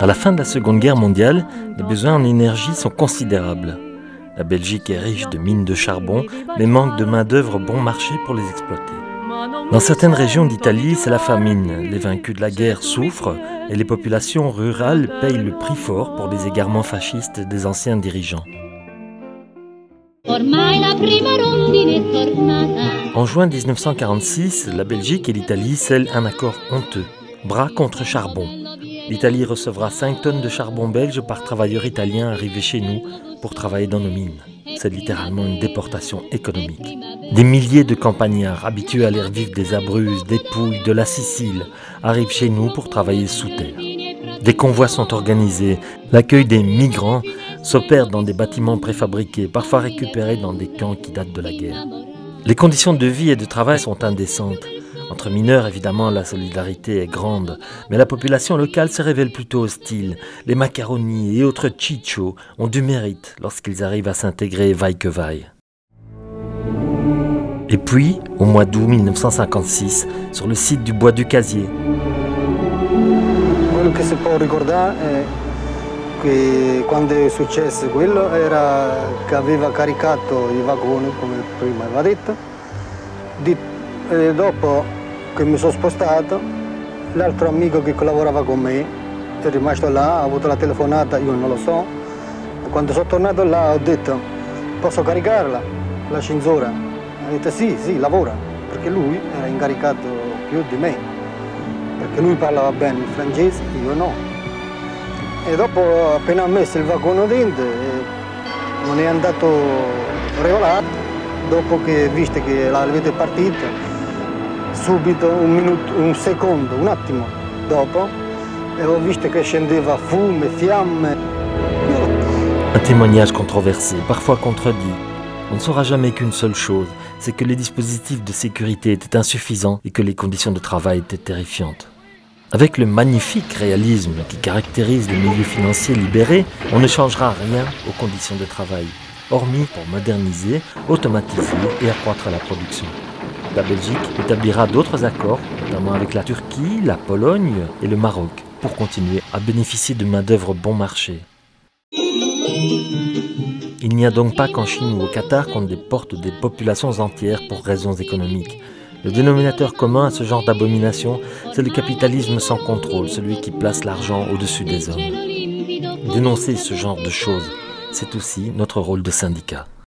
À la fin de la Seconde Guerre mondiale, les besoins en énergie sont considérables. La Belgique est riche de mines de charbon, mais manque de main-d'œuvre bon marché pour les exploiter. Dans certaines régions d'Italie, c'est la famine. Les vaincus de la guerre souffrent et les populations rurales payent le prix fort pour les égarements fascistes des anciens dirigeants. En juin 1946, la Belgique et l'Italie scellent un accord honteux, bras contre charbon. L'Italie recevra 5 tonnes de charbon belge par travailleur italien arrivé chez nous pour travailler dans nos mines. C'est littéralement une déportation économique. Des milliers de campagnards habitués à l'air vif des Abruzzes, des Pouilles, de la Sicile arrivent chez nous pour travailler sous terre. Des convois sont organisés. L'accueil des migrants s'opère dans des bâtiments préfabriqués, parfois récupérés dans des camps qui datent de la guerre. Les conditions de vie et de travail sont indécentes. Entre mineurs, évidemment, la solidarité est grande, mais la population locale se révèle plutôt hostile. Les macaronis et autres chichos ont du mérite lorsqu'ils arrivent à s'intégrer vaille que vaille. Et puis, au mois d'août 1956, sur le site du Bois du Casier. Quello che si può ricordare è che quando è successo quello era che aveva caricato i vagoni, come prima aveva detto. Dopo che mi sono spostato, l'altro amico che lavorava con me è rimasto là, ha avuto la telefonata, io non lo so. Quando sono tornato là ho detto, posso caricarla, la censura? Ha detto sì, lavora, perché lui era incaricato più di me, perché lui parlava bene il francese, io no. E dopo appena ha messo il vagone dentro, non è andato regolato, dopo che visto che l'avete partita, subito, un secondo, un attimo dopo, e ho visto che scendeva fumo, fiamme. Un témoignage controversé, parfois contredit. On ne saura jamais qu'une seule chose, c'est que les dispositifs de sécurité étaient insuffisants et que les conditions de travail étaient terrifiantes. Avec le magnifique réalisme qui caractérise les milieux financiers libérés, on ne changera rien aux conditions de travail, hormis pour moderniser, automatiser et accroître la production. La Belgique établira d'autres accords, notamment avec la Turquie, la Pologne et le Maroc, pour continuer à bénéficier de main-d'œuvre bon marché. Il n'y a donc pas qu'en Chine ou au Qatar qu'on déporte des populations entières pour raisons économiques. Le dénominateur commun à ce genre d'abomination, c'est le capitalisme sans contrôle, celui qui place l'argent au-dessus des hommes. Dénoncer ce genre de choses, c'est aussi notre rôle de syndicat.